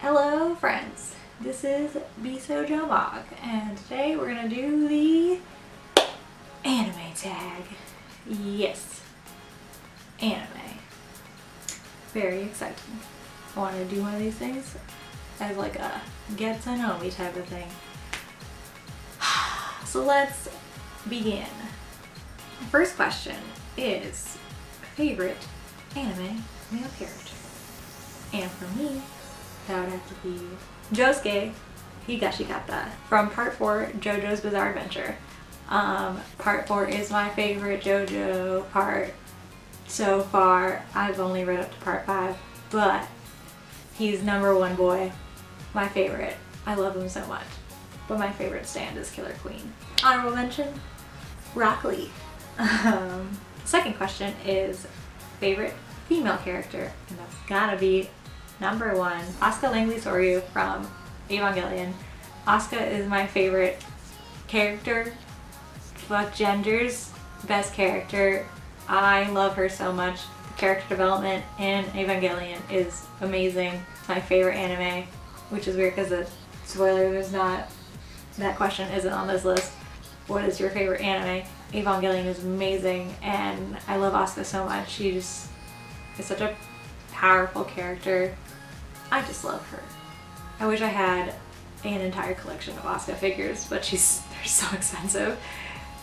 Hello friends, this is bishoujo Mog, and today we're gonna do the anime tag. Yes, anime. Very exciting. I want to do one of these things as like a get to know me type of thing. So let's begin. The first question is favorite anime male character, and for me that would have to be Josuke Higashikata from Part 4, JoJo's Bizarre Adventure. Part 4 is my favorite JoJo part so far. I've only read up to Part 5, but he's number one boy. My favorite. I love him so much. But my favorite stand is Killer Queen. Honorable mention, Rock Lee. Second question is favorite female character, and that's gotta be number one, Asuka Langley Soryu from Evangelion. Asuka is my favorite character. Fuck genders, best character. I love her so much. The character development in Evangelion is amazing. It's my favorite anime, which is weird because the spoiler, that question isn't on this list. What is your favorite anime? Evangelion is amazing, and I love Asuka so much. She just is such a powerful character. I just love her. I wish I had an entire collection of Asuka figures, but they're so expensive,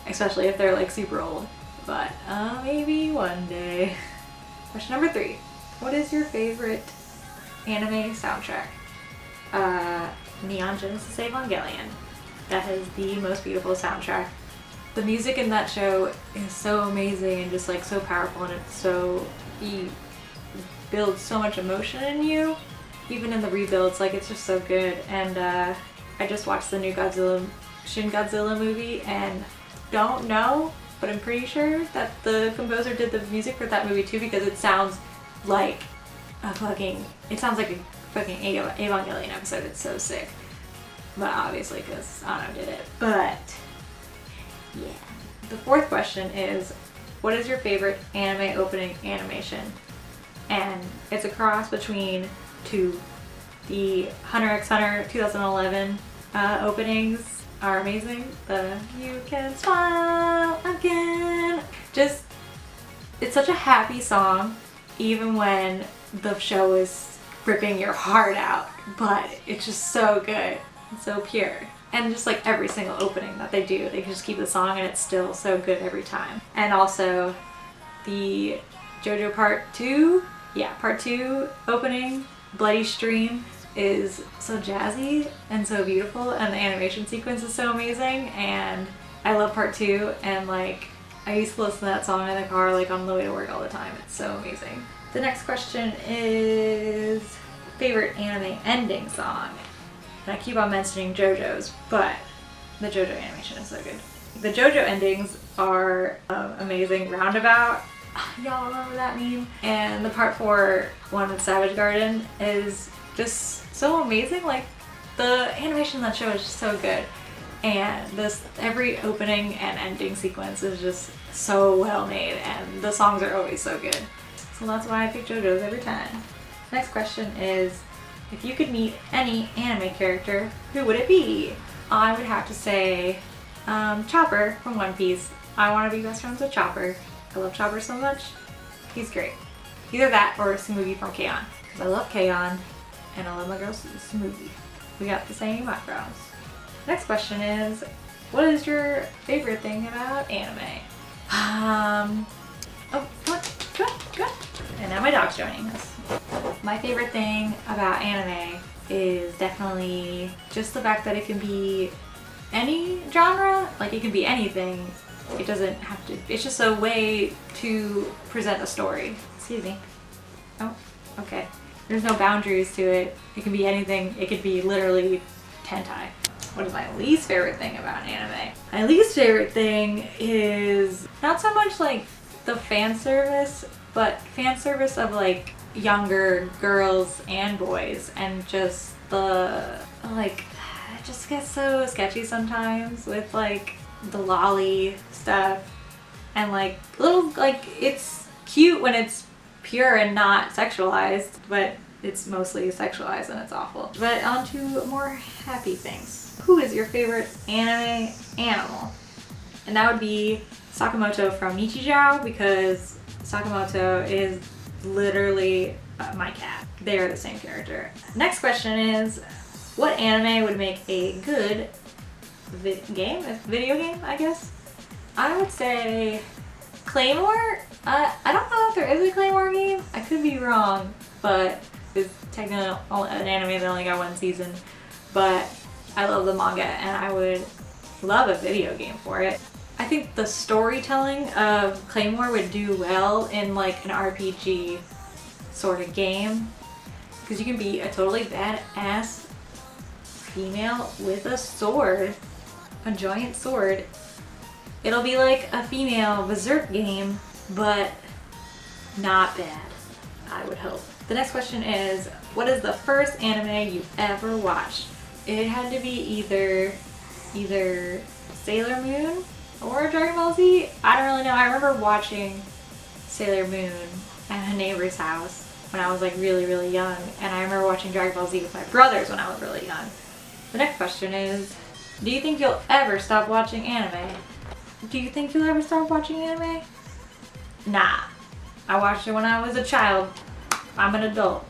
especially if they're like super old. But maybe one day. Question number 3. What is your favorite anime soundtrack? Neon Genesis Evangelion. That has the most beautiful soundtrack. The music in that show is so amazing and just like so powerful, and it builds so much emotion in you. Even in the rebuilds, like, it's just so good. And I just watched the new Shin Godzilla movie, and don't know, but I'm pretty sure that the composer did the music for that movie too, because it sounds like a fucking Evangelion episode. It's so sick. But obviously, because Anno did it. But yeah. The fourth question is, what is your favorite anime opening animation? And it's a cross between the Hunter x Hunter 2011 openings are amazing. The You Can Smile Again. Just, it's such a happy song, even when the show is ripping your heart out, but it's just so good. It's so pure. And just like every single opening that they do, they just keep the song and it's still so good every time. And also the JoJo Part 2, Part 2 opening, Bloody Stream, is so jazzy and so beautiful, and the animation sequence is so amazing, and I love Part 2, and like I used to listen to that song in the car like on the way to work all the time. It's so amazing. The next question is favorite anime ending song. And I keep on mentioning JoJo's, but the JoJo animation is so good. The JoJo endings are amazing. Roundabout, y'all remember that meme? And the Part 4 one with Savage Garden is just so amazing. Like, the animation in that show is just so good. And every opening and ending sequence is just so well made, and the songs are always so good. So that's why I pick JoJo's every time. Next question is, if you could meet any anime character, who would it be? I would have to say Chopper from One Piece. I want to be best friends with Chopper. I love Chopper so much. He's great. Either that or Smoothie from K-On! Because I love K-On! And I love my girl Smoothie. We got the same eyebrows. Next question is, what is your favorite thing about anime? Oh, come on. And now my dog's joining us. My favorite thing about anime is definitely just the fact that it can be any genre. Like, it can be anything. It doesn't have to, it's just a way to present a story. Excuse me. Oh, okay. There's no boundaries to it. It can be anything. It could be literally hentai. What is my least favorite thing about anime? My least favorite thing is not so much like the fan service, but fan service of like younger girls and boys, and just the, like, it just gets so sketchy sometimes with like the lolly stuff, and like little, like, it's cute when it's pure and not sexualized, but it's mostly sexualized and it's awful. But on to more happy things. Who is your favorite anime animal? And that would be Sakamoto from Nichijou, because Sakamoto is literally my cat. They are the same character. Next question is, what anime would make a good video game, I guess? I would say Claymore. I don't know if there is a Claymore game. I could be wrong, but it's technically an anime that only got one season. But I love the manga and I would love a video game for it. I think the storytelling of Claymore would do well in like an RPG sort of game, because you can be a totally badass female with a sword, a giant sword. It'll be like a female berserk game, but not bad, I would hope. The next question is, what is the first anime you ever watched? It had to be either Sailor Moon or Dragon Ball Z. I don't really know. I remember watching Sailor Moon at a neighbor's house when I was like really, really young, and I remember watching Dragon Ball Z with my brothers when I was really young. The next question is, do you think you'll ever stop watching anime? Do you think you'll ever stop watching anime? Nah. I watched it when I was a child. I'm an adult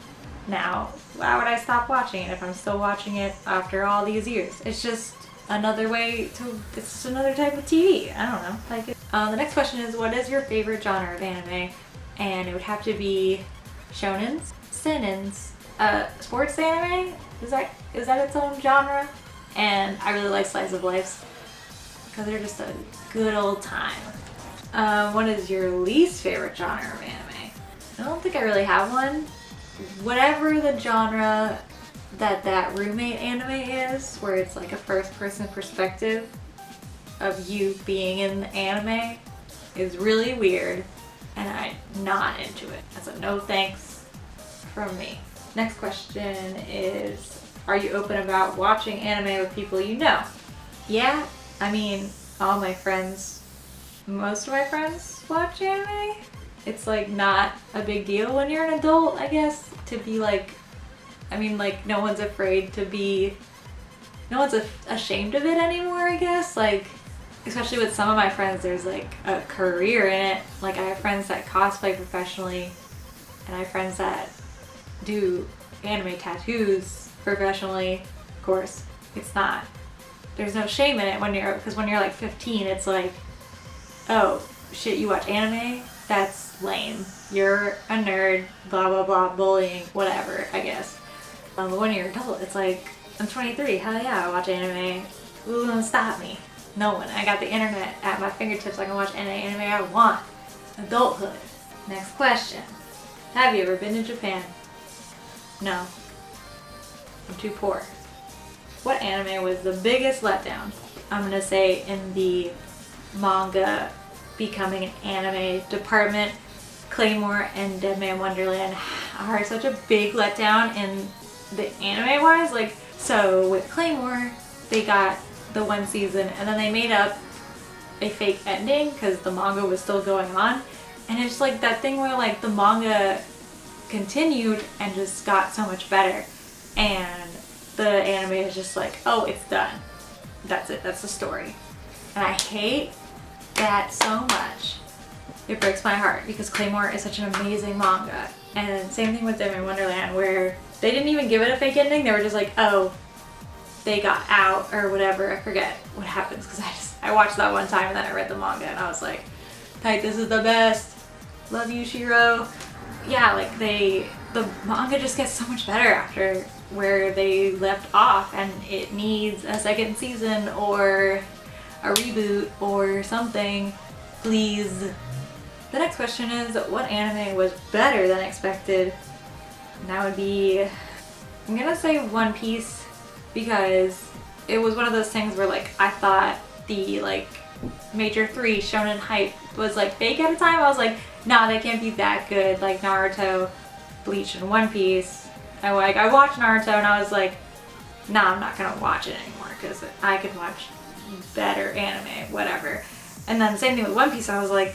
now. Why would I stop watching it if I'm still watching it after all these years? It's just another it's just another type of TV. I don't know. Like it. The next question is, what is your favorite genre of anime? And it would have to be shonens, senens, sports anime. Is that its own genre? And I really like slice of life because they're just a good old time. What is your least favorite genre of anime? I don't think I really have one. Whatever the genre that roommate anime is, where it's like a first person perspective of you being in the anime, is really weird and I'm not into it. That's a no thanks from me. Next question is, are you open about watching anime with people you know? Yeah, I mean, all my friends, most of my friends watch anime. It's like not a big deal when you're an adult, I guess, to be like, I mean, like no one's ashamed of it anymore, I guess. Like, especially with some of my friends, there's like a career in it. Like I have friends that cosplay professionally, and I have friends that do anime tattoos professionally. Of course, there's no shame in it because when you're like 15, it's like, oh shit, you watch anime? That's lame. You're a nerd, blah blah blah, bullying, whatever, I guess. But when you're an adult, it's like, I'm 23, hell yeah, I watch anime. Who's gonna stop me? No one. I got the internet at my fingertips. I can watch any anime I want. Adulthood. Next question. Have you ever been to Japan? No. I'm too poor. What anime was the biggest letdown? I'm gonna say in the manga becoming an anime department, Claymore and Dead Man Wonderland are such a big letdown in the anime wise. Like, so with Claymore, they got the one season and then they made up a fake ending because the manga was still going on, and it's like that thing where like the manga continued and just got so much better, and the anime is just like, oh, it's done, that's it, that's the story. And I hate that so much. It breaks my heart because Claymore is such an amazing manga. And same thing with Dead Man Wonderland, where they didn't even give it a fake ending. They were just like, oh, they got out or whatever. I forget what happens because I watched that one time and then I read the manga and I was like, tight, this is the best. Love you, Shiro. Yeah, like the manga just gets so much better after where they left off, and it needs a second season or a reboot or something, please. The next question is, what anime was better than expected? And that would be, I'm gonna say One Piece, because it was one of those things where like I thought the like major 3 shonen hype was like fake at the time. I was like, nah, they can't be that good, like Naruto, Bleach, and One Piece. I watched Naruto and I was like, nah, I'm not gonna watch it anymore because I could watch better anime, whatever. And then same thing with One Piece, I was like,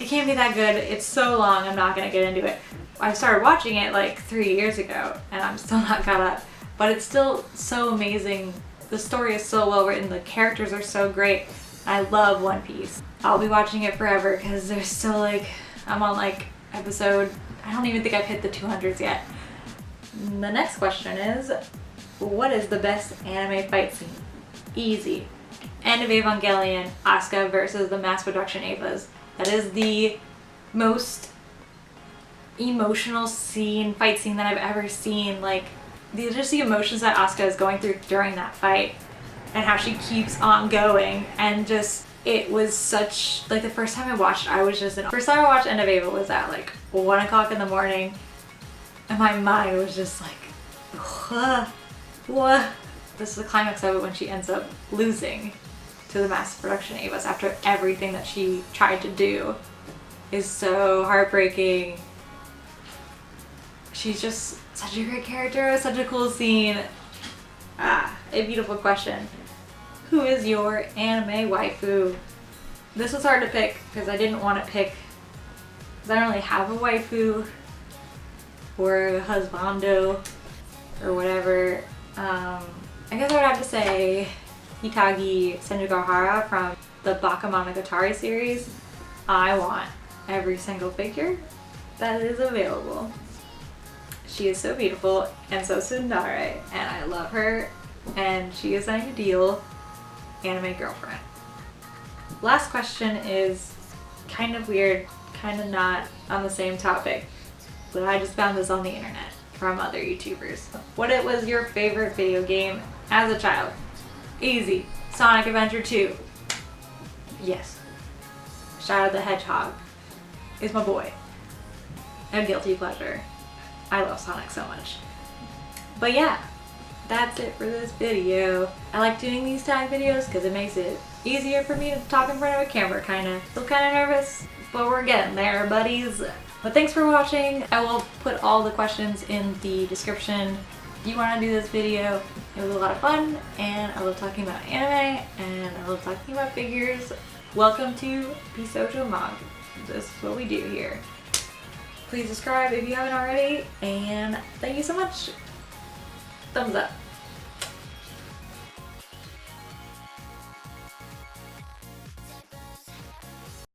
It can't be that good. It's so long, I'm not gonna get into it. I started watching it like 3 years ago and I'm still not caught up, but it's still so amazing. The story is so well written, the characters are so great. I love One Piece. I'll be watching it forever because there's still like, I'm on like episode, I don't even think I've hit the 200s yet. The next question is, what is the best anime fight scene? Easy. End of Evangelion, Asuka versus the mass production Evas. That is the most emotional fight scene that I've ever seen. Like, just the emotions that Asuka is going through during that fight and how she keeps on going, and just, it was such, like, the first time I watched, I was just, first time I watched End of Eva was at like 1 o'clock in the morning, and my mind was just like, what? This is the climax of it when she ends up losing to the mass production Evas after everything that she tried to do is so heartbreaking. She's just such a great character, such a cool scene. A beautiful question. Who is your anime waifu? This was hard to pick because I didn't want to pick, because I don't really have a waifu or a husbando or whatever. I guess I would have to say Hitagi Senjugahara from the Bakemonogatari series. I want every single figure that is available. She is so beautiful and so tsundere, and I love her, and she is an ideal anime girlfriend. Last question is kind of weird, kind of not on the same topic, but I just found this on the internet from other YouTubers. What was your favorite video game as a child? Easy. Sonic Adventure 2. Yes. Shadow the Hedgehog is my boy. A guilty pleasure. I love Sonic so much. But yeah, that's it for this video. I like doing these tag videos because it makes it easier for me to talk in front of a camera, kinda. Still kinda nervous, but we're getting there, buddies. But thanks for watching. I will put all the questions in the description if you want to do this video. It was a lot of fun, and I love talking about anime, and I love talking about figures. Welcome to Bishoujo Manga. This is what we do here. Please subscribe if you haven't already, and thank you so much. Thumbs up.